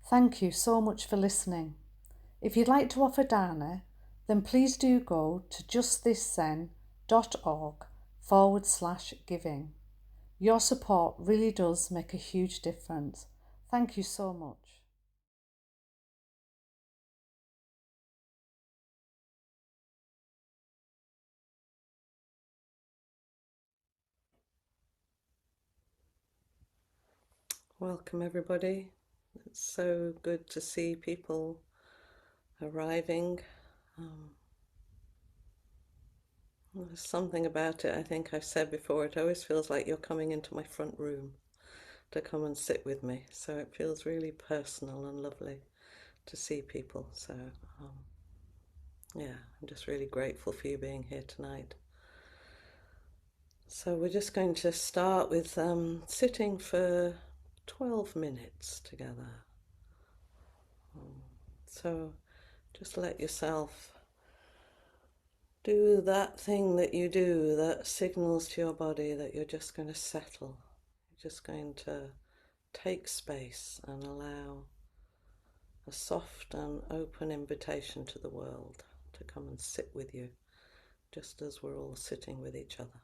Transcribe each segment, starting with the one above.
Thank you so much for listening. If you'd like to offer dana, then please do go to justthiszen.org/giving. Your support really does make a huge difference. Thank you so much. Welcome everybody. It's so good to see people arriving. There's something about it, I think I've said before, it always feels like you're coming into my front room to come and sit with me. So it feels really personal and lovely to see people. So yeah, I'm just really grateful for you being here tonight. So we're just going to start with sitting for 12 minutes together. So just let yourself do that thing that you do that signals to your body that you're just going to settle. You're just going to take space and allow a soft and open invitation to the world to come and sit with you, just as we're all sitting with each other.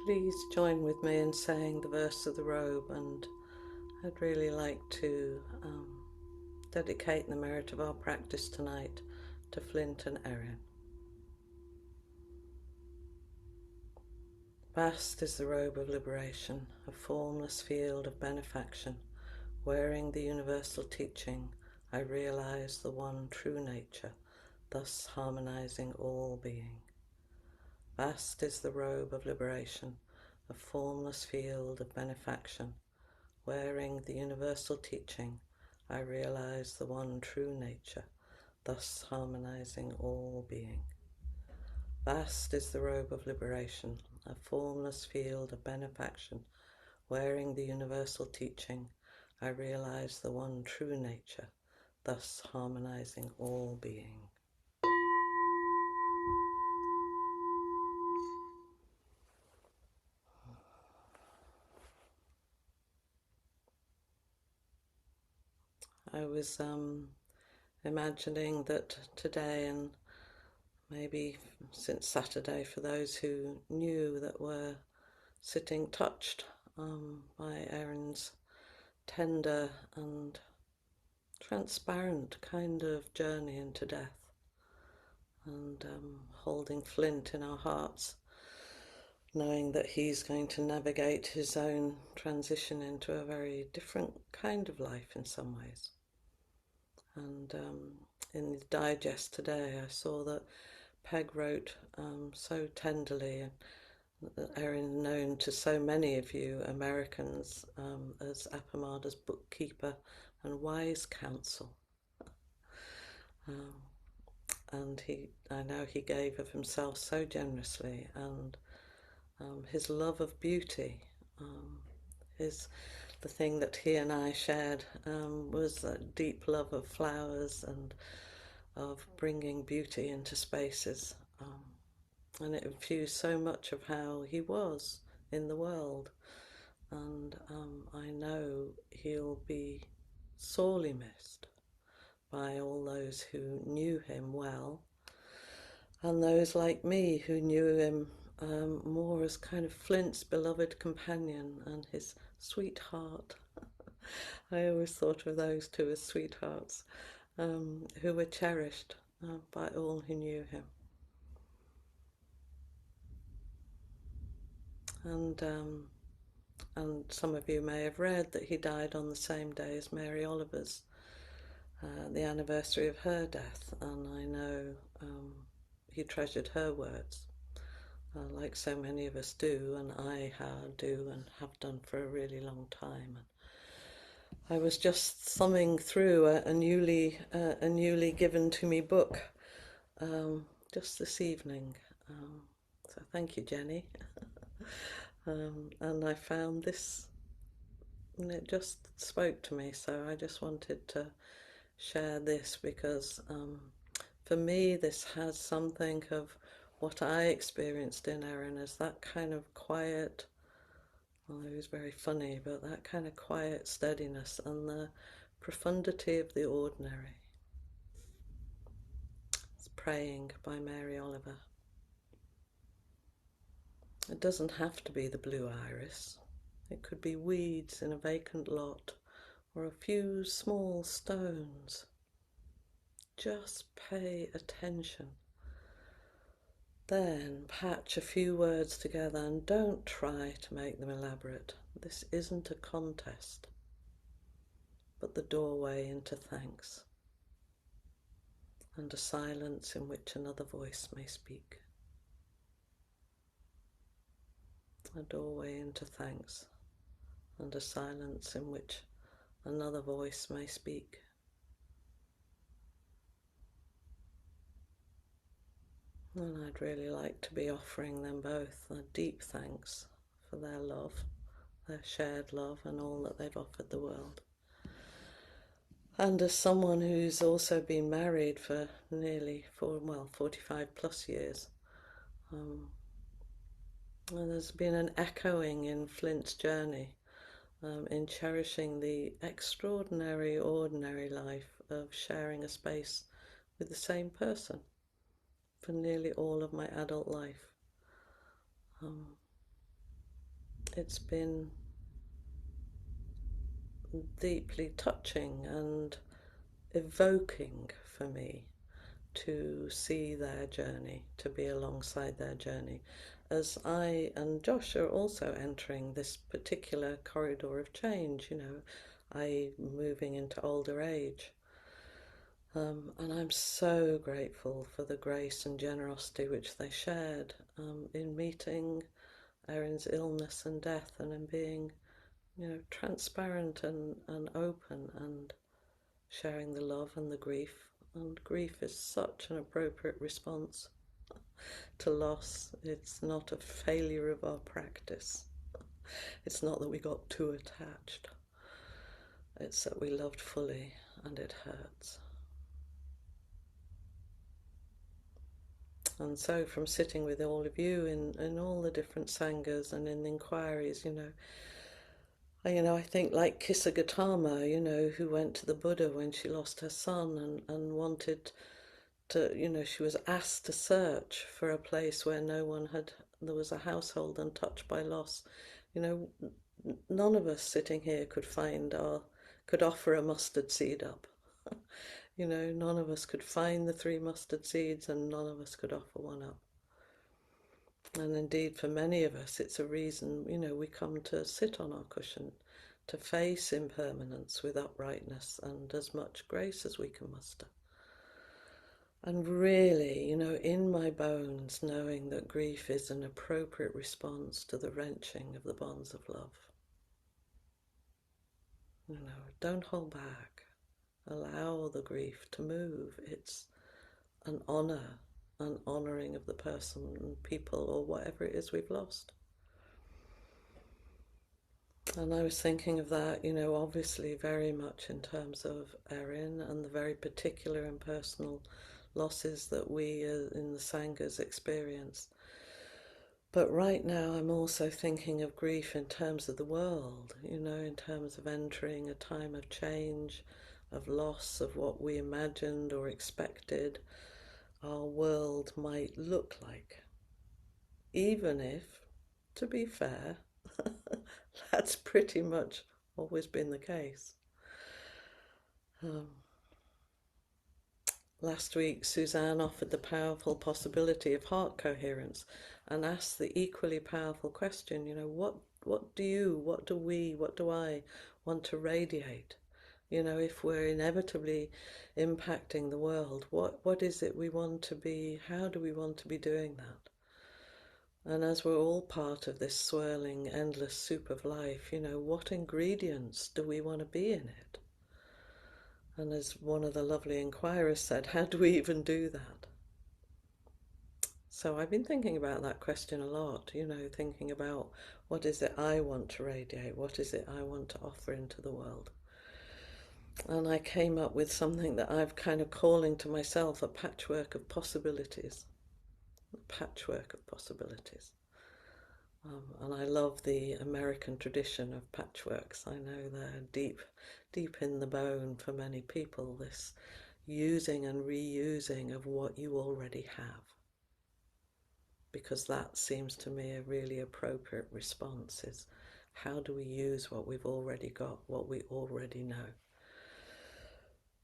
please join with me in saying the verse of the robe, and I'd really like to dedicate the merit of our practice tonight to Flint and Erin. Vast is the robe of liberation, a formless field of benefaction. Wearing the universal teaching, I realize the one true nature, thus harmonizing all being. Vast is the robe of liberation, a formless field of benefaction. Wearing the universal teaching, I realize the one true nature, thus harmonizing all being. Vast is the robe of liberation, a formless field of benefaction. Wearing the universal teaching, I realize the one true nature, thus harmonizing all being. I was imagining that today, and maybe since Saturday for those who knew, that were sitting touched by Erin's tender and transparent kind of journey into death, and holding Flint in our hearts, knowing that he's going to navigate his own transition into a very different kind of life in some ways. And in the digest today, I saw that Peg wrote so tenderly, and Erin, known to so many of you Americans as Appamada's bookkeeper and wise counsel. And I know he gave of himself so generously, and his love of beauty, the thing that he and I shared was a deep love of flowers and of bringing beauty into spaces. And it infused so much of how he was in the world. And I know he'll be sorely missed by all those who knew him well, and those like me who knew him more as kind of Flint's beloved companion and his sweetheart. I always thought of those two as sweethearts, who were cherished by all who knew him. And some of you may have read that he died on the same day as Mary Oliver's, the anniversary of her death, and I know he treasured her words, like so many of us do, and I do and have done for a really long time. And I was just thumbing through a newly given to me book just this evening, so thank you, Jenny. And I found this, and it just spoke to me, so I just wanted to share this because for me this has something of what I experienced in Erin as that kind of quiet, well, he was very funny, but that kind of quiet steadiness and the profundity of the ordinary. It's Praying by Mary Oliver. It doesn't have to be the blue iris. It could be weeds in a vacant lot or a few small stones. Just pay attention. Then patch a few words together and don't try to make them elaborate. This isn't a contest, but the doorway into thanks and a silence in which another voice may speak. A doorway into thanks and a silence in which another voice may speak. And I'd really like to be offering them both a deep thanks for their love, their shared love, and all that they've offered the world. And as someone who's also been married for nearly 45 plus years, and there's been an echoing in Flint's journey in cherishing the extraordinary, ordinary life of sharing a space with the same person for nearly all of my adult life. it's been deeply touching and evoking for me to see their journey, to be alongside their journey, as I and Josh are also entering this particular corridor of change, I moving into older age. And I'm so grateful for the grace and generosity which they shared in meeting Erin's illness and death, and in being, transparent and open and sharing the love and the grief. And grief is such an appropriate response to loss. It's not a failure of our practice. It's not that we got too attached. It's that we loved fully, and it hurts. And so from sitting with all of you in all the different sanghas and in inquiries, I think like Kissa Gautama, who went to the Buddha when she lost her son and wanted to, she was asked to search for a place where there was a household untouched by loss. None of us sitting here could offer a mustard seed up. None of us could find the 3 mustard seeds, and none of us could offer one up. And indeed, for many of us, it's a reason, we come to sit on our cushion, to face impermanence with uprightness and as much grace as we can muster. And really, in my bones, knowing that grief is an appropriate response to the wrenching of the bonds of love. Don't hold back. Allow the grief to move. It's an honour, an honouring of the person and people or whatever it is we've lost. And I was thinking of that, obviously very much in terms of Erin and the very particular and personal losses that we in the Sanghas experience. But right now I'm also thinking of grief in terms of the world, in terms of entering a time of change, of loss of what we imagined or expected our world might look like. Even if, to be fair, that's pretty much always been the case. Last week, Suzanne offered the powerful possibility of heart coherence and asked the equally powerful question, what do I want to radiate? If we're inevitably impacting the world, what is it we want to be? How do we want to be doing that? And as we're all part of this swirling, endless soup of life, what ingredients do we want to be in it? And as one of the lovely inquirers said, how do we even do that? So I've been thinking about that question a lot, thinking about what is it I want to radiate? What is it I want to offer into the world? And I came up with something that I've kind of calling to myself a patchwork of possibilities. A patchwork of possibilities. And I love the American tradition of patchworks. I know they're deep in the bone for many people, this using and reusing of what you already have. Because that seems to me a really appropriate response, is how do we use what we've already got, what we already know?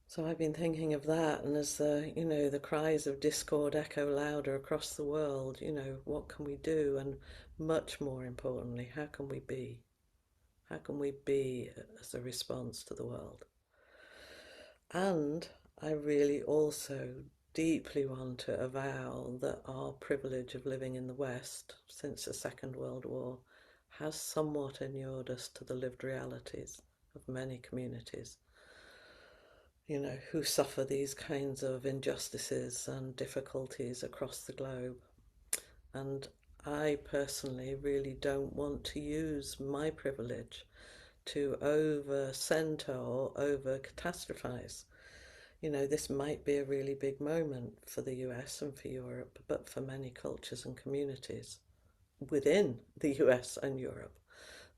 So I've been thinking of that, and as the cries of discord echo louder across the world, what can we do? And much more importantly, how can we be? How can we be as a response to the world? And I really also deeply want to avow that our privilege of living in the West since the Second World War has somewhat inured us to the lived realities of many communities, who suffer these kinds of injustices and difficulties across the globe. And I personally really don't want to use my privilege to over-center or over-catastrophize. This might be a really big moment for the US and for Europe, but for many cultures and communities within the US and Europe,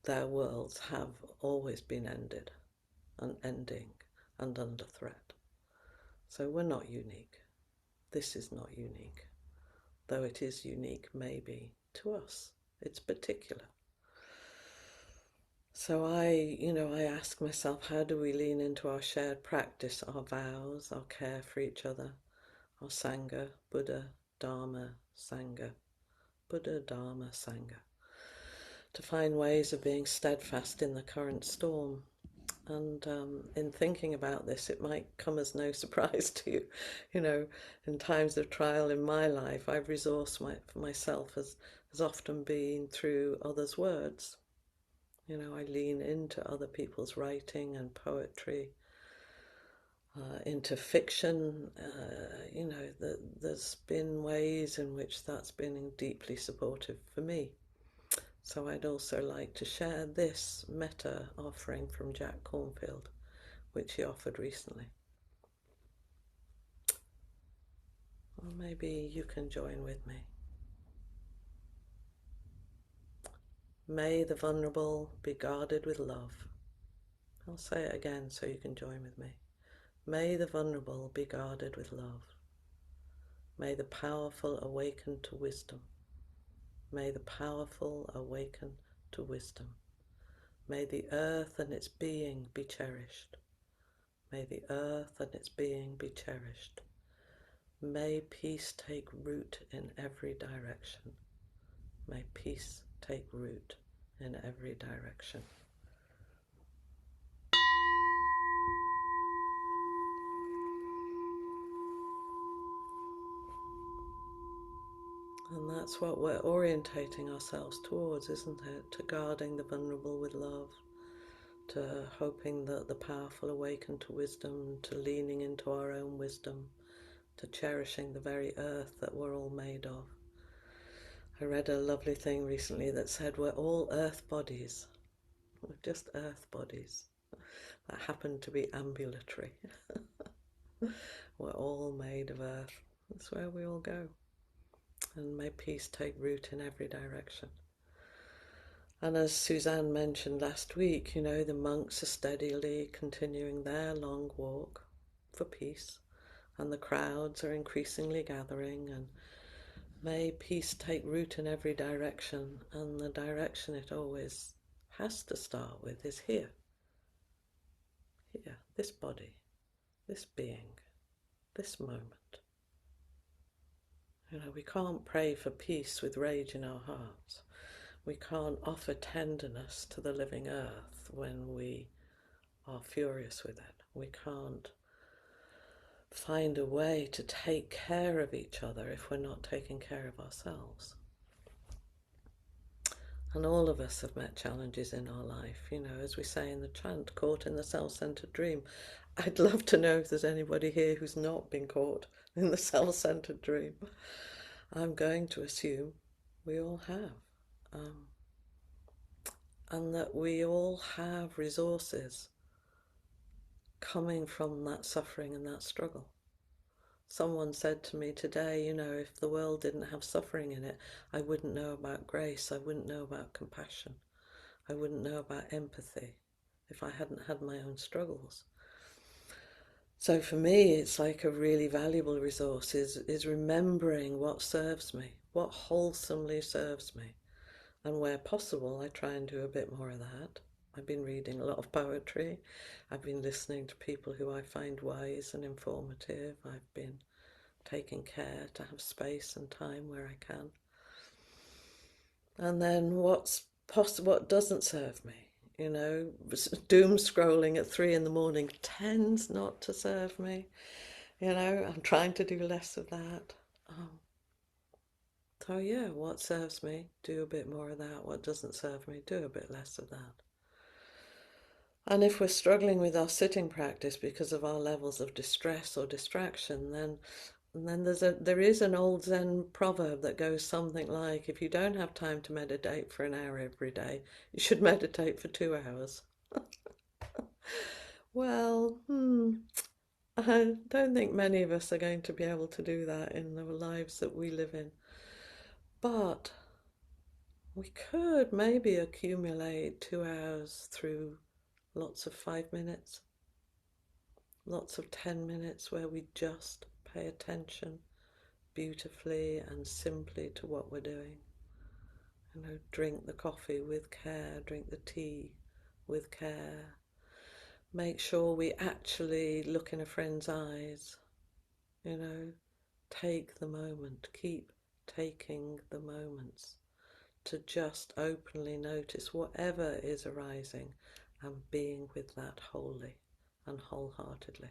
their worlds have always been ended and ending and under threat. So we're not unique. This is not unique, though it is unique maybe to us. It's particular. So I ask myself, how do we lean into our shared practice, our vows, our care for each other, our Sangha, Buddha, Dharma, Sangha, Buddha, Dharma, Sangha, to find ways of being steadfast in the current storm. And in thinking about this, it might come as no surprise to you. In times of trial in my life, I've resourced myself has often been through others' words. I lean into other people's writing and poetry, into fiction. There's been ways in which that's been deeply supportive for me. So I'd also like to share this metta offering from Jack Kornfield, which he offered recently. Or maybe you can join with me. May the vulnerable be guarded with love. I'll say it again so you can join with me. May the vulnerable be guarded with love. May the powerful awaken to wisdom. May the powerful awaken to wisdom. May the earth and its being be cherished. May the earth and its being be cherished. May peace take root in every direction. May peace take root in every direction. And that's what we're orientating ourselves towards, isn't it? To guarding the vulnerable with love, to hoping that the powerful awaken to wisdom, to leaning into our own wisdom, to cherishing the very earth that we're all made of. I read a lovely thing recently that said we're all earth bodies. We're just earth bodies that happen to be ambulatory. We're all made of earth. That's where we all go. And may peace take root in every direction. And as Suzanne mentioned last week, the monks are steadily continuing their long walk for peace, and the crowds are increasingly gathering, and may peace take root in every direction, and the direction it always has to start with is here. Here, this body, this being, this moment. We can't pray for peace with rage in our hearts. We can't offer tenderness to the living earth when we are furious with it. We can't find a way to take care of each other if we're not taking care of ourselves. And all of us have met challenges in our life, as we say in the chant, caught in the self-centered dream. I'd love to know if there's anybody here who's not been caught in the self-centered dream. I'm going to assume we all have. And that we all have resources coming from that suffering and that struggle. Someone said to me today, if the world didn't have suffering in it, I wouldn't know about grace, I wouldn't know about compassion, I wouldn't know about empathy if I hadn't had my own struggles. So for me, it's like a really valuable resource is remembering what serves me, what wholesomely serves me. And where possible, I try and do a bit more of that. I've been reading a lot of poetry. I've been listening to people who I find wise and informative. I've been taking care to have space and time where I can. And then what doesn't serve me? Doom scrolling at 3 a.m. tends not to serve me. I'm trying to do less of that. So yeah, what serves me, do a bit more of that. What doesn't serve me, do a bit less of that. And if we're struggling with our sitting practice because of our levels of distress or distraction, then there is an old Zen proverb that goes something like, if you don't have time to meditate for an hour every day, you should meditate for 2 hours. Well, I don't think many of us are going to be able to do that in the lives that we live in. But we could maybe accumulate 2 hours through lots of 5 minutes, lots of 10 minutes where we just pay attention beautifully and simply to what we're doing. Drink the coffee with care, drink the tea with care. Make sure we actually look in a friend's eyes, take the moment, keep taking the moments to just openly notice whatever is arising and being with that wholly and wholeheartedly.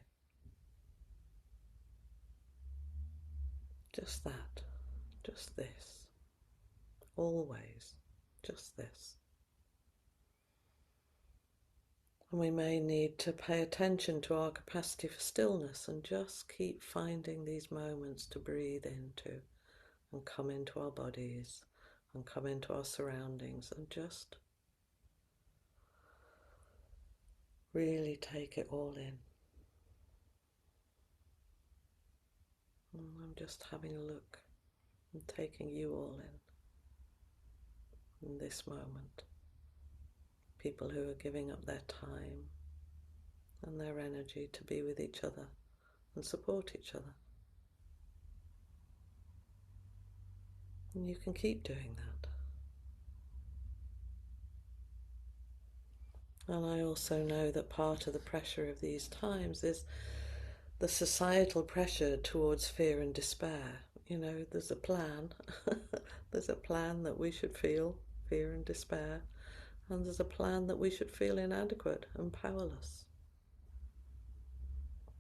Just that, just this, always, just this. And we may need to pay attention to our capacity for stillness and just keep finding these moments to breathe into and come into our bodies and come into our surroundings and just really take it all in. And I'm just having a look and taking you all in this moment. People who are giving up their time and their energy to be with each other and support each other. And you can keep doing that. And I also know that part of the pressure of these times is the societal pressure towards fear and despair. There's a plan. There's a plan that we should feel fear and despair, and there's a plan that we should feel inadequate and powerless.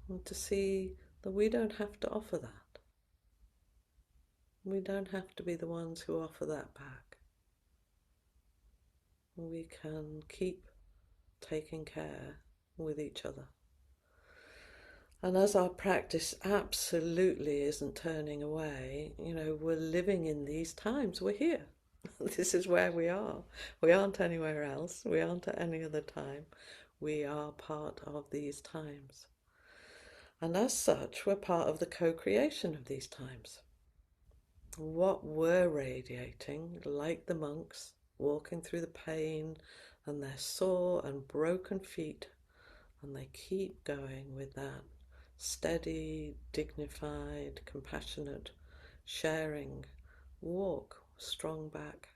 And to see that we don't have to offer that. We don't have to be the ones who offer that back. We can keep taking care with each other. And as our practice absolutely isn't turning away, we're living in these times. We're here. This is where we are. We aren't anywhere else. We aren't at any other time. We are part of these times. And as such, we're part of the co-creation of these times. What we're radiating, like the monks, walking through the pain and their sore and broken feet, and they keep going with that steady, dignified, compassionate, sharing walk, strong back,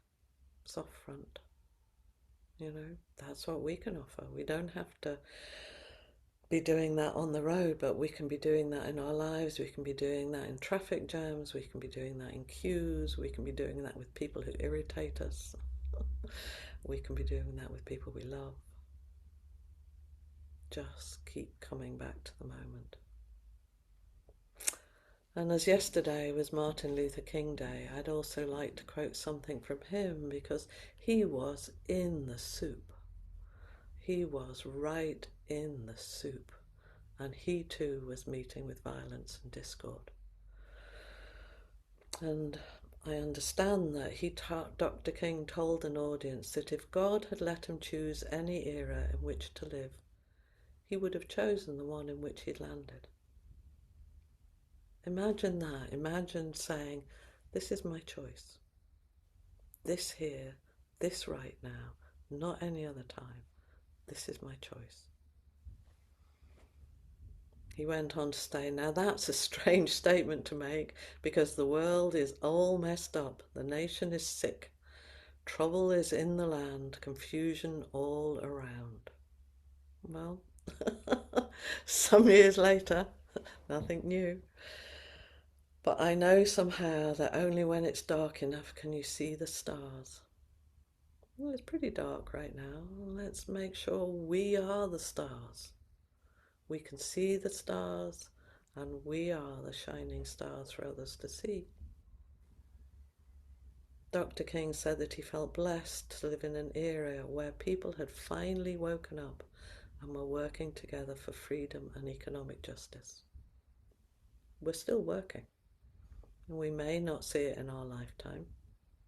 soft front. That's what we can offer. We don't have to be doing that on the road, but we can be doing that in our lives. We can be doing that in traffic jams. We can be doing that in queues. We can be doing that with people who irritate us. We can be doing that with people we love. Just keep coming back to the moment. And as yesterday was Martin Luther King Day, I'd also like to quote something from him, because he was in the soup. He was right in the soup, and he too was meeting with violence and discord. And I understand that Dr. King told an audience that if God had let him choose any era in which to live, he would have chosen the one in which he'd landed. Imagine that. Imagine saying, this is my choice. This here, this right now, not any other time. This is my choice. He went on to say, now that's a strange statement to make, because the world is all messed up. The nation is sick. Trouble is in the land. Confusion all around. Well, some years later, nothing new. But I know somehow that only when it's dark enough can you see the stars. Well, it's pretty dark right now. Let's make sure we are the stars. We can see the stars, and we are the shining stars for others to see. Dr. King said that he felt blessed to live in an era where people had finally woken up and were working together for freedom and economic justice. We're still working. We may not see it in our lifetime.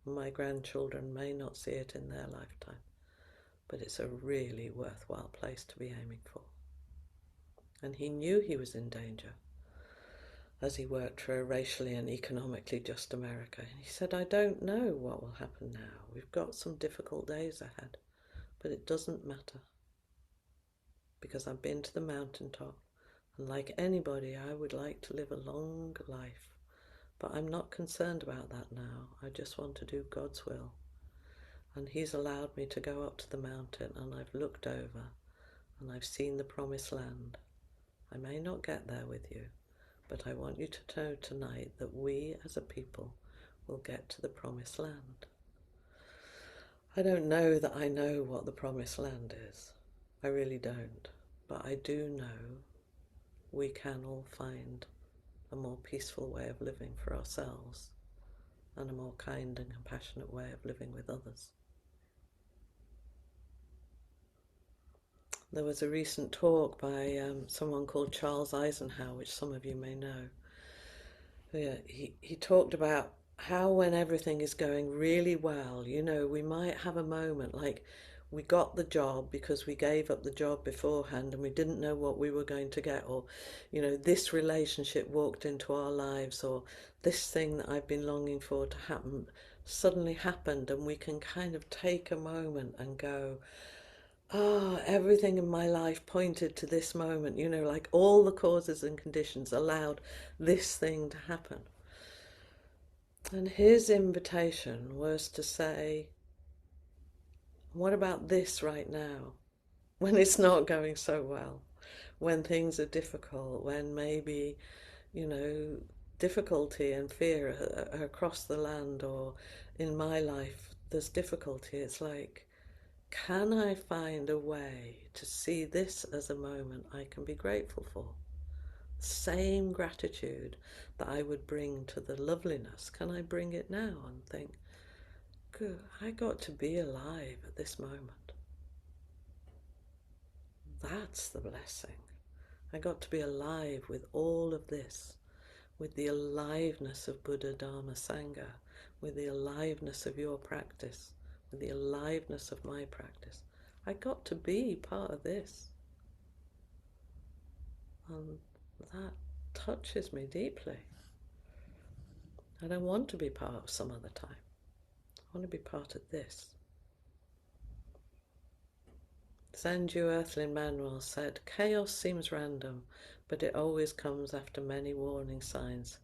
My grandchildren may not see it in their lifetime. But it's a really worthwhile place to be aiming for. And he knew he was in danger as he worked for a racially and economically just America. He said, I don't know what will happen now. We've got some difficult days ahead, but it doesn't matter. Because I've been to the mountaintop, and like anybody, I would like to live a long life. But I'm not concerned about that now. I just want to do God's will. And he's allowed me to go up to the mountain, and I've looked over and I've seen the promised land. I may not get there with you, but I want you to know tonight that we as a people will get to the promised land. I don't know that I know what the promised land is. I really don't. But I do know we can all find a more peaceful way of living for ourselves and a more kind and compassionate way of living with others. There was a recent talk by someone called Charles Eisenhower, which some of you may know. Yeah, he talked about how when everything is going really well, you know, we might have a moment like we got the job because we gave up the job beforehand and we didn't know what we were going to get, or, you know, this relationship walked into our lives, or this thing that I've been longing for to happen suddenly happened, and we can kind of take a moment and go, ah, everything in my life pointed to this moment, you know, like all the causes and conditions allowed this thing to happen. And his invitation was to say, what about this right now? When it's not going so well, when things are difficult, when maybe, you know, difficulty and fear are across the land, or in my life there's difficulty. It's like, can I find a way to see this as a moment I can be grateful for? Same gratitude that I would bring to the loveliness, can I bring it now and think, good, I got to be alive at this moment. That's the blessing. I got to be alive with all of this, with the aliveness of Buddha, Dharma, Sangha, with the aliveness of your practice, with the aliveness of my practice. I got to be part of this. And that touches me deeply. I don't want to be part of some other time. I want to be part of this. Sanju Earthling Manuel said, chaos seems random, but it always comes after many warning signs.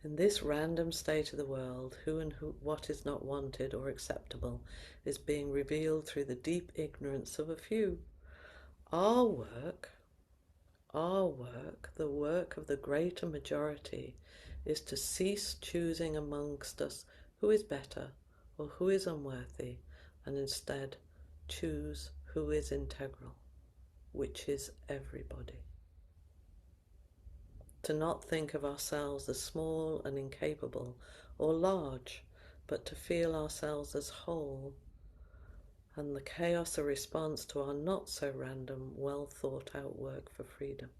In this random state of the world, who and what is not wanted or acceptable is being revealed through the deep ignorance of a few. Our work, the work of the greater majority, is to cease choosing amongst us who is better or who is unworthy, and instead choose who is integral, which is everybody. To not think of ourselves as small and incapable or large, but to feel ourselves as whole, and the chaos a response to our not so random, well thought out work for freedom.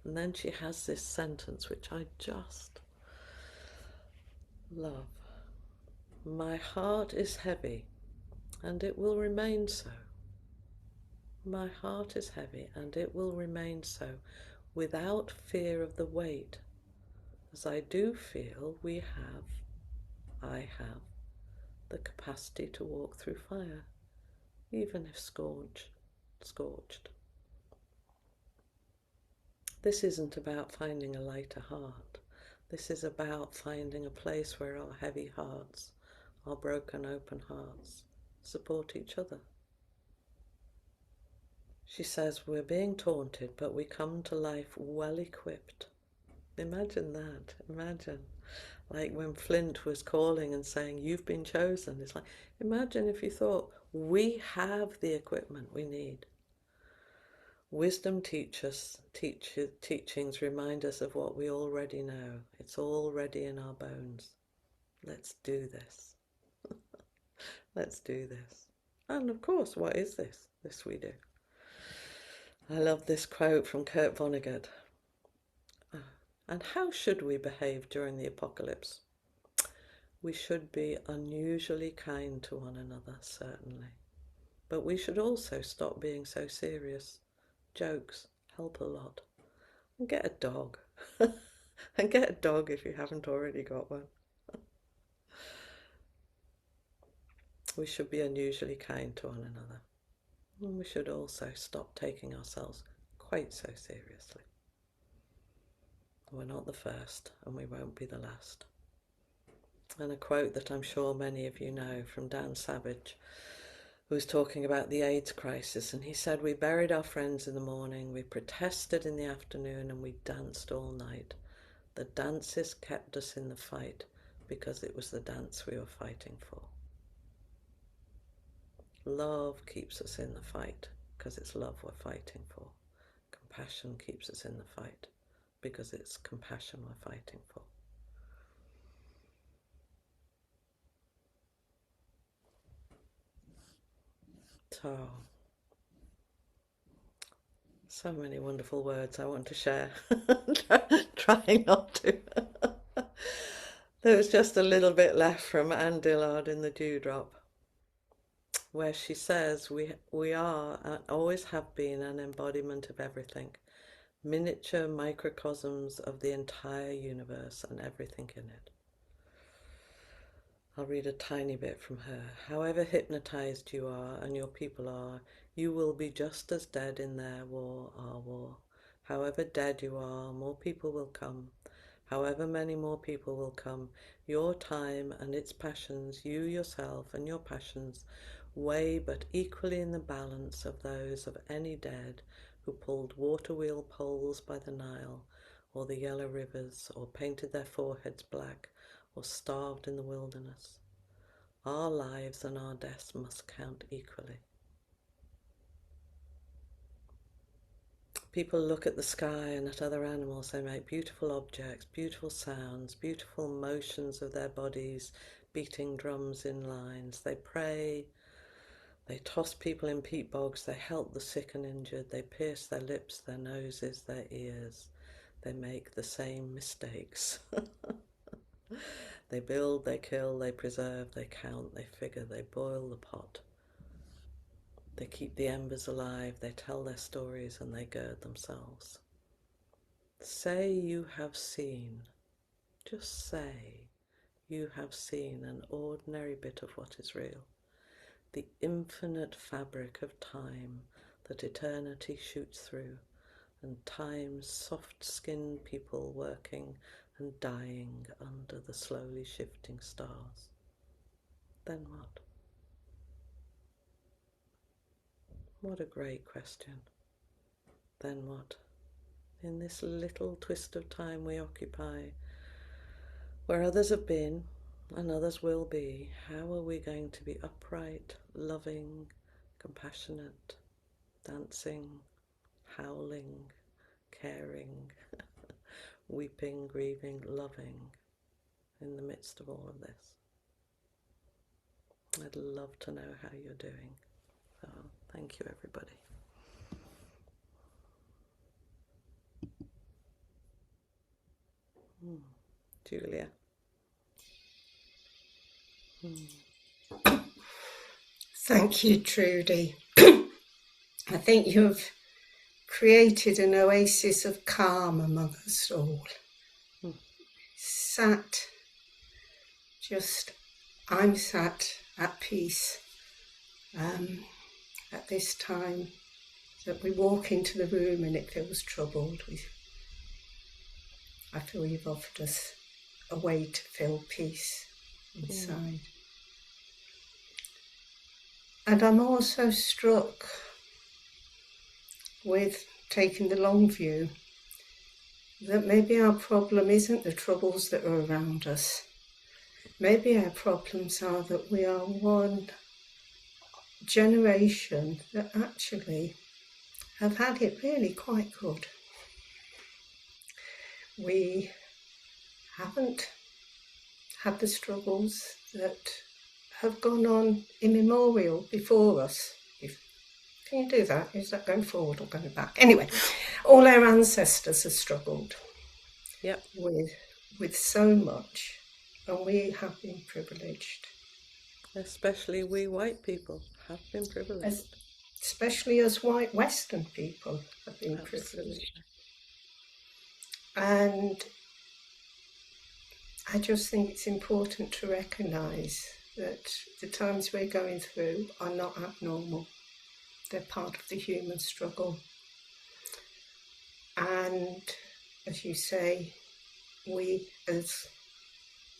And then she has this sentence which I just love. My heart is heavy, and it will remain so. My heart is heavy, and it will remain so, without fear of the weight, as I do feel I have, the capacity to walk through fire, even if scorched. This isn't about finding a lighter heart. This is about finding a place where our heavy hearts, our broken open hearts, support each other. She says we're being taunted, but we come to life well equipped. Imagine that. Imagine. Like when Flint was calling and saying, you've been chosen. It's like, imagine if you thought, we have the equipment we need. Wisdom teachings remind us of what we already know. It's already in our bones. Let's do this. Let's do this. And of course, what is this? This we do. I love this quote from Kurt Vonnegut. And how should we behave during the apocalypse? We should be unusually kind to one another, certainly. But we should also stop being so serious. Jokes help a lot. And get a dog. And get a dog if you haven't already got one. We should be unusually kind to one another. And we should also stop taking ourselves quite so seriously. We're not the first, and we won't be the last. And a quote that I'm sure many of you know from Dan Savage. who was talking about the AIDS crisis, and he said, we buried our friends in the morning, we protested in the afternoon, and we danced all night. The dances kept us in the fight because it was the dance we were fighting for. Love keeps us in the fight because it's love we're fighting for. Compassion keeps us in the fight because it's compassion we're fighting for. So many wonderful words I want to share. Trying not to. There was just a little bit left from Anne Dillard in The Dewdrop, where she says we are and always have been an embodiment of everything, miniature microcosms of the entire universe and everything in it. I'll read a tiny bit from her. However hypnotized you are and your people are, you will be just as dead in their war, our war. However dead you are, more people will come. However many more people will come, your time and its passions, you yourself and your passions, weigh but equally in the balance of those of any dead who pulled water wheel poles by the Nile, or the yellow rivers, or painted their foreheads black, or starved in the wilderness. Our lives and our deaths must count equally. People look at the sky and at other animals. They make beautiful objects, beautiful sounds, beautiful motions of their bodies, beating drums in lines. They pray, they toss people in peat bogs, they help the sick and injured, they pierce their lips, their noses, their ears. They make the same mistakes. They build, they kill, they preserve, they count, they figure, they boil the pot. They keep the embers alive, they tell their stories, and they gird themselves. Say you have seen, just say you have seen an ordinary bit of what is real, the infinite fabric of time that eternity shoots through, and time's soft-skinned people working and dying under the slowly shifting stars. Then what? What a great question. Then what? In this little twist of time we occupy, where others have been and others will be, how are we going to be upright, loving, compassionate, dancing, howling, caring, weeping, grieving, loving in the midst of all of this? I'd love to know how you're doing. So thank you, everybody. Julia. Thank you, Trudy. I think you've created an oasis of calm among us all. I'm sat at peace at this time that we walk into the room and it feels troubled. I feel you've offered us a way to feel peace inside. And I'm also struck with taking the long view that maybe our problem isn't the troubles that are around us. Maybe our problems are that we are one generation that actually have had it really quite good. We haven't had the struggles that have gone on immemorial before us. Can you do that? Is that going forward or going back? Anyway, all our ancestors have struggled with so much, and we have been privileged. Especially we white people have been privileged. Especially us white Western people have been privileged. And I just think it's important to recognise that the times we're going through are not abnormal. They're part of the human struggle. And as you say, we as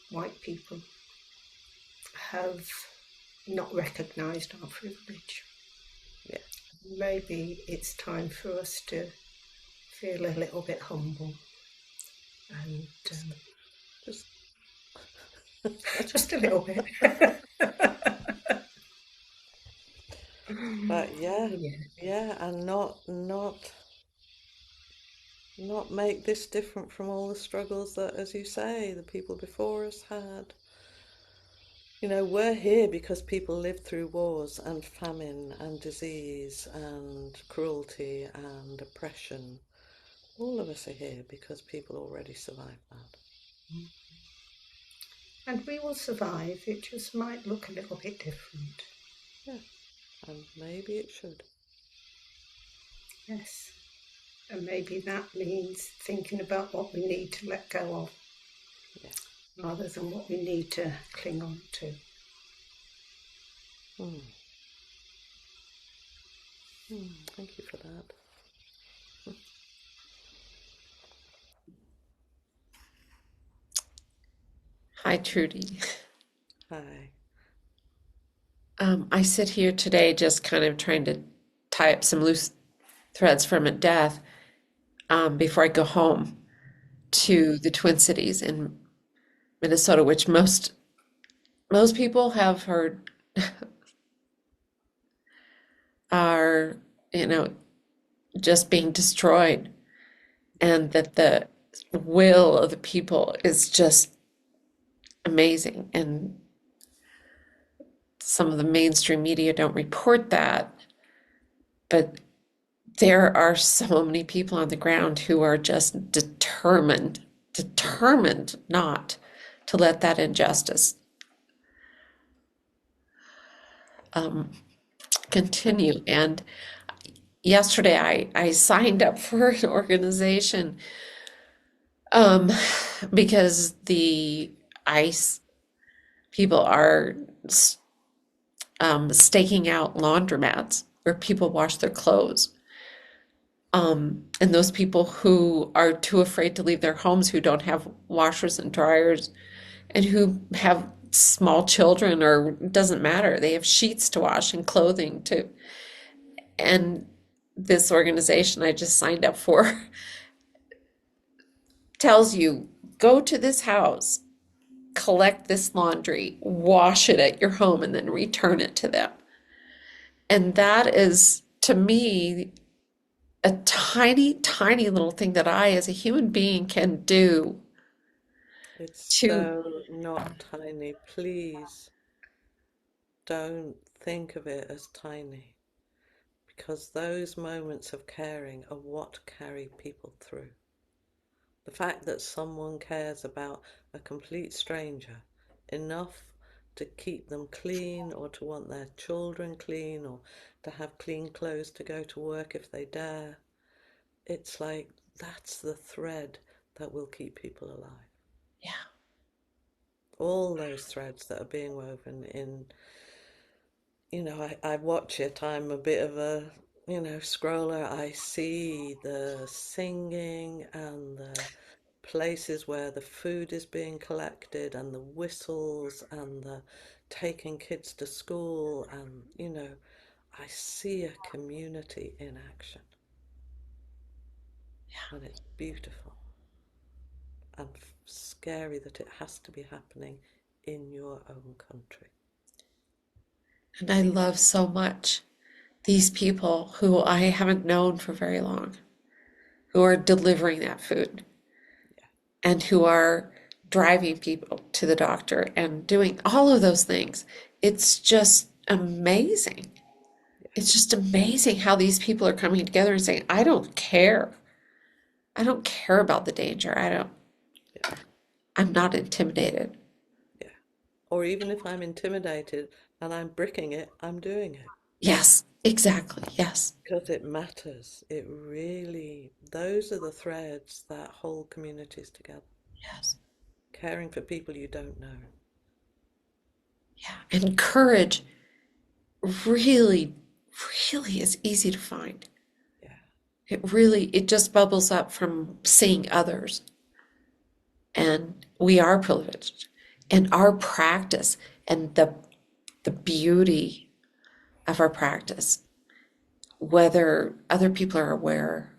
white people have not recognised our privilege. Yeah. Maybe it's time for us to feel a little bit humble and Just just a little bit. but yeah, Yeah. and not make this different from all the struggles that, as you say, the people before us had. You know, we're here because people lived through wars and famine and disease and cruelty and oppression. All of us are here because people already survived that. And we will survive. It just might look a little bit different. Yeah, and maybe it should. Yes. And maybe that means thinking about what we need to let go of, Yeah. rather than what we need to cling on to. Thank you for that. Hi, Trudy. Hi. I sit here today just kind of trying to tie up some loose threads from a death before I go home to the Twin Cities in Minnesota, which most people have heard are, just being destroyed, and that the will of the people is just amazing. And some of the mainstream media don't report that, but there are so many people on the ground who are just determined not to let that injustice continue. And yesterday I signed up for an organization because the ICE people are staking out laundromats where people wash their clothes. And those people who are too afraid to leave their homes, who don't have washers and dryers, and who have small children, or it doesn't matter, they have sheets to wash and clothing to. And this organization I just signed up for tells you, go to this house, collect this laundry, wash it at your home, and then return it to them. And that is, to me, a tiny, tiny little thing that I, as a human being, can do It's to, so not tiny. Please don't think of it as tiny, because those moments of caring are what carry people through. The fact that someone cares about a complete stranger enough to keep them clean, or to want their children clean, or to have clean clothes to go to work if they dare, it's like that's the thread that will keep people alive. yeah, All those threads that are being woven in, I watch it. I'm a bit of a, scroller. I see the singing and the places where the food is being collected and the whistles and the taking kids to school, and, I see a community in action. And it's beautiful and scary that it has to be happening in your own country. and I love so much these people who I haven't known for very long, who are delivering that food and who are driving people to the doctor and doing all of those things. It's just amazing. It's just amazing how these people are coming together and saying, I don't care. I don't care about the danger. Yeah, I'm not intimidated. yeah. Or even if I'm intimidated and I'm bricking it, I'm doing it. Yes, exactly. Yes. Because it matters. It really, those are the threads that hold communities together. Yes. Caring for people you don't know. Yeah. And courage really, really is easy to find. Yeah. It just bubbles up from seeing others. And we are privileged. And our practice and the the beauty of our practice, whether other people are aware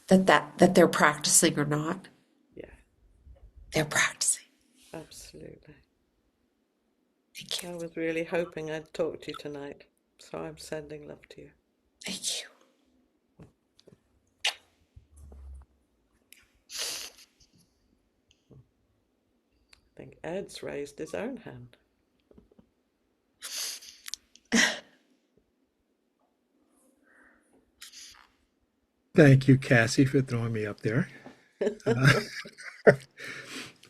that they're practicing or not. Yeah, They're practicing. absolutely. Thank you. I was really hoping I'd talk to you tonight, so I'm sending love to you. Thank you. I think Ed's raised his own hand. Thank you, Cassie, for throwing me up there.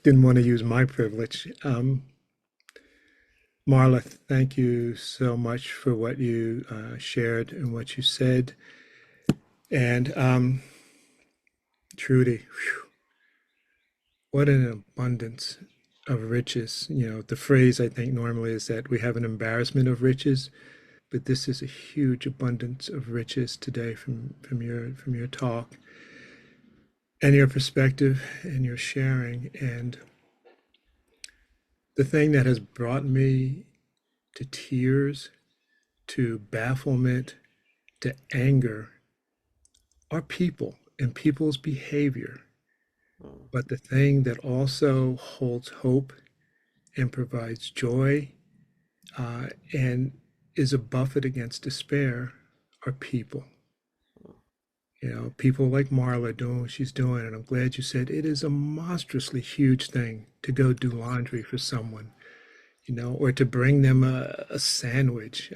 Didn't want to use my privilege. Marla, thank you so much for what you shared and what you said. And Trudy, whew, what an abundance of riches. You know, the phrase I think normally is that we have an embarrassment of riches, but this is a huge abundance of riches today from your talk and your perspective and your sharing. And the thing that has brought me to tears, to bafflement, to anger are people and people's behavior. But the thing that also holds hope and provides joy and is a buffet against despair are people. You know, people like Marla doing what she's doing. And I'm glad you said it is a monstrously huge thing to go do laundry for someone, you know, or to bring them a sandwich.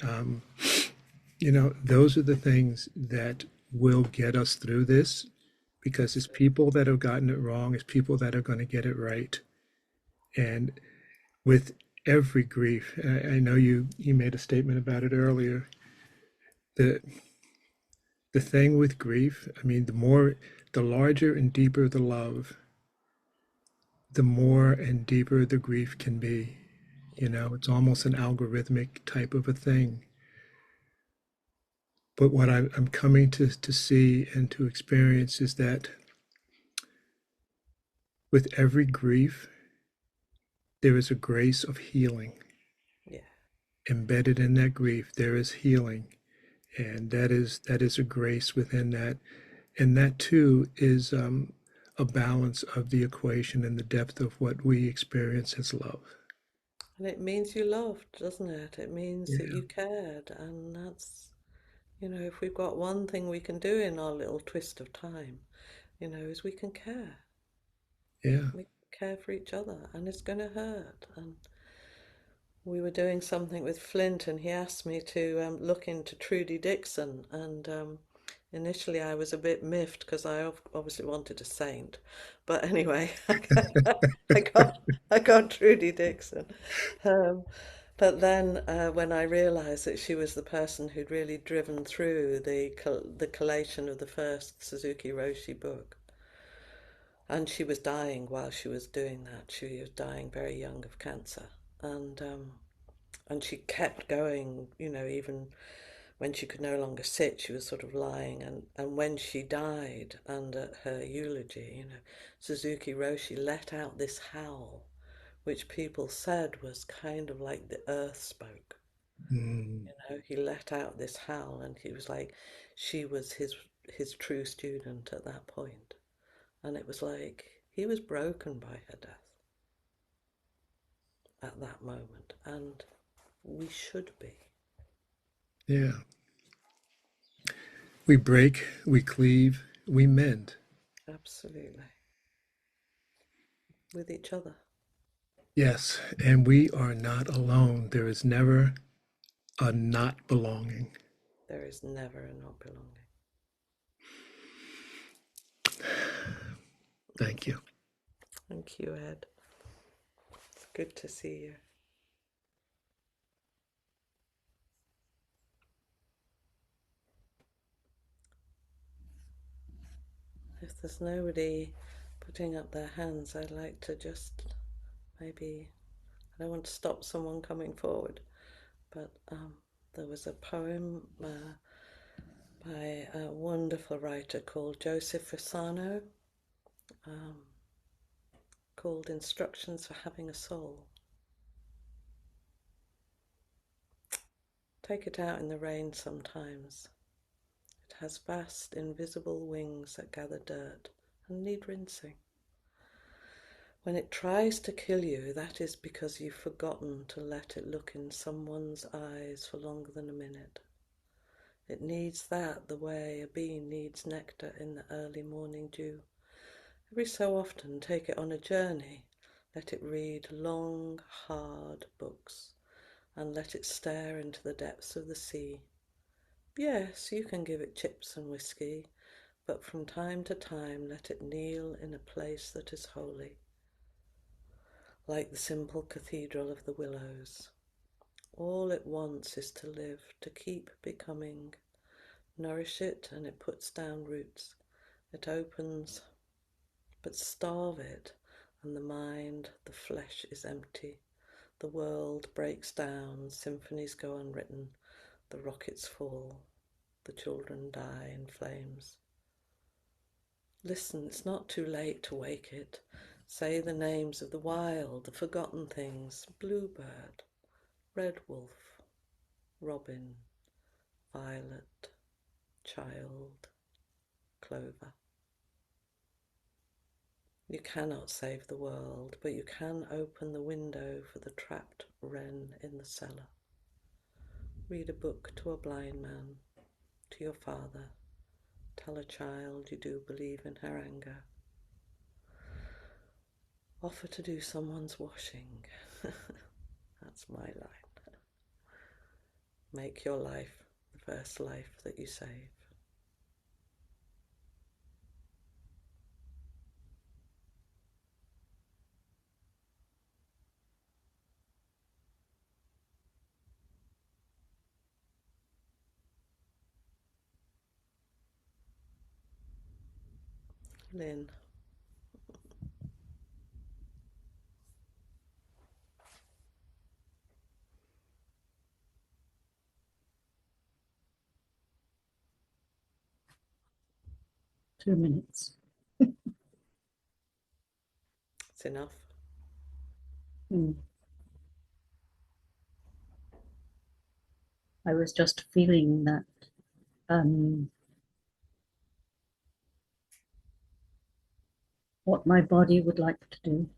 You know, those are the things that will get us through this because it's people that have gotten it wrong, it's people that are going to get it right. And with every grief, I know you made a statement about it earlier. The thing with grief, I mean, the larger and deeper the love, the more and deeper the grief can be. You know, it's almost an algorithmic type of a thing. But what I'm coming to see and to experience is that with every grief, there is a grace of healing. Yeah. Embedded in that grief, there is healing. And that is a grace within that. And that too is a balance of the equation and the depth of what we experience as love. And it means you loved, doesn't it? It means that Yeah. you cared. And that's, you know, if we've got one thing we can do in our little twist of time, you know, is we can care. Yeah. We care for each other, and it's going to hurt. And we were doing something with Flint, and he asked me to look into Trudy Dixon. And initially, I was a bit miffed because I obviously wanted a saint. But anyway, I got Trudy Dixon. Um, but then when I realised that she was the person who'd really driven through the collation of the first Suzuki Roshi book, and she was dying while she was doing that. She was dying very young of cancer, and she kept going. You know, even when she could no longer sit, she was sort of lying. And when she died, and at her eulogy, you know, Suzuki Roshi let out this howl, which people said was kind of like the earth spoke. Mm. You know, he let out this howl, and he was like, she was his true student at that point. And it was like he was broken by her death at that moment, and we should be. Yeah. We break, we cleave, we mend. Absolutely. With each other. Yes. And we are not alone. There is never a not belonging. There is never a not belonging. Thank you. Thank you, Ed. It's good to see you. If there's nobody putting up their hands, I'd like to just maybe, I don't want to stop someone coming forward, but there was a poem by a wonderful writer called Joseph Fasano, called Instructions for Having a Soul. Take it out in the rain sometimes. It has vast, invisible wings that gather dirt and need rinsing. When it tries to kill you, that is because you've forgotten to let it look in someone's eyes for longer than a minute. It needs that the way a bee needs nectar in the early morning dew. Every so often take it on a journey. Let it read long, hard books and let it stare into the depths of the sea. Yes, you can give it chips and whiskey, but from time to time let it kneel in a place that is holy, like the simple cathedral of the willows. All it wants is to live, to keep becoming. Nourish it and it puts down roots. It opens, but starve it and the mind, the flesh is empty. The world breaks down, symphonies go unwritten, the rockets fall, the children die in flames. Listen, it's not too late to wake it. Say the names of the wild, the forgotten things: bluebird, red wolf, robin, violet, child, clover. You cannot save the world, but you can open the window for the trapped wren in the cellar. Read a book to a blind man, to your father. Tell a child you do believe in her anger. Offer to do someone's washing. That's my line. Make your life the first life that you save. Lynn. 2 minutes. It's enough. I was just feeling that what my body would like to do,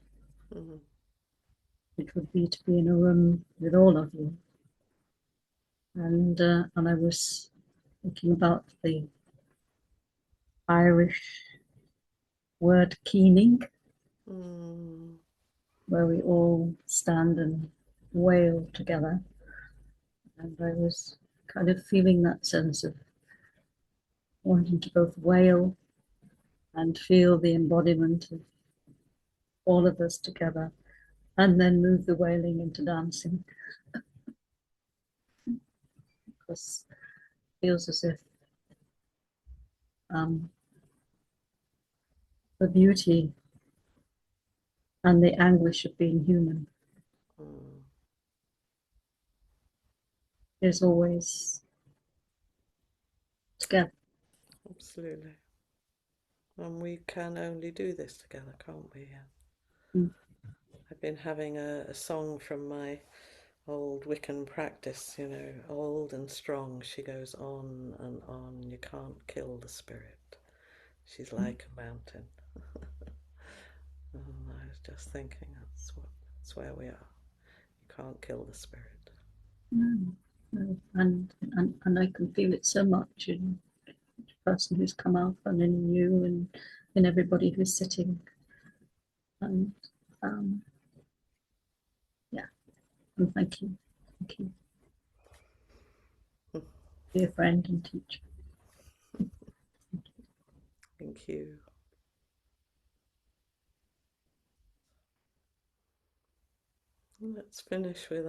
which would be to be in a room with all of you. And I was thinking about the Irish word keening, where we all stand and wail together. And I was kind of feeling that sense of wanting to both wail and feel the embodiment of all of us together, and then move the wailing into dancing. Because it feels as if the beauty and the anguish of being human is always together. Absolutely. And we can only do this together, can't we? I've been having a song from my old Wiccan practice, you know, old and strong, she goes on and on. You can't kill the spirit. She's like a mountain. And I was just thinking that's where we are. You can't kill the spirit. No. And I can feel it so much in the person who's come up and in you and in everybody who's sitting. And and thank you. Thank you. Be a friend and teacher. Thank you. Let's finish with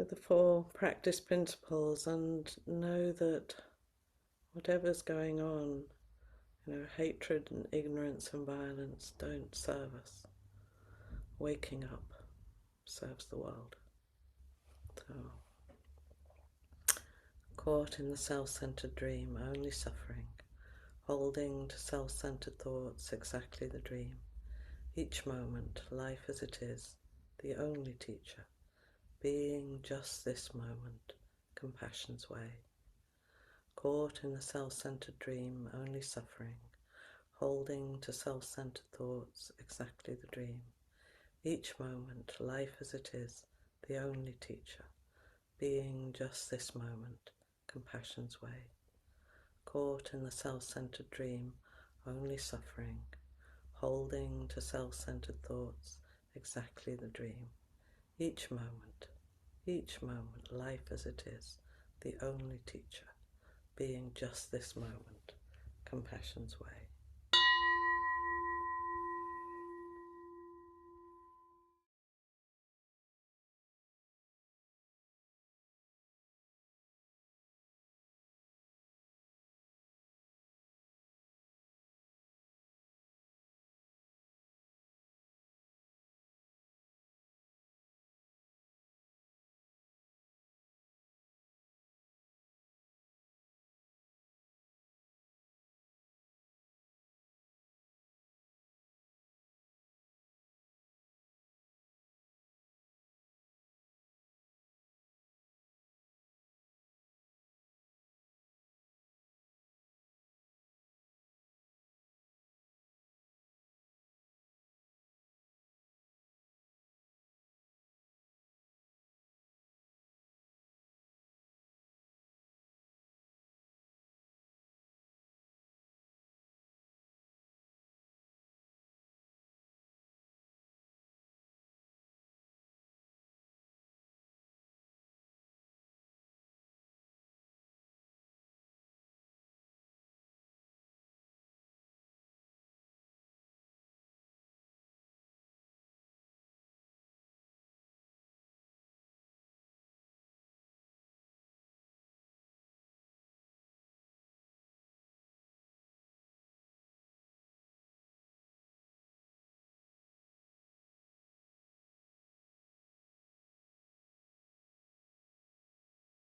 the 4 practice principles, and know that whatever's going on, you know, hatred and ignorance and violence don't serve us. Waking up serves the world. So, caught in the self-centered dream, only suffering, holding to self-centered thoughts, exactly the dream. Each moment, life as it is, the only teacher, being just this moment, compassion's way. Caught in the self-centered dream, only suffering, holding to self-centered thoughts, exactly the dream. Each moment, life as it is, the only teacher, being just this moment, compassion's way. Caught in the self-centered dream, only suffering, holding to self-centered thoughts, exactly the dream. Each moment, life as it is, the only teacher, being just this moment, compassion's way.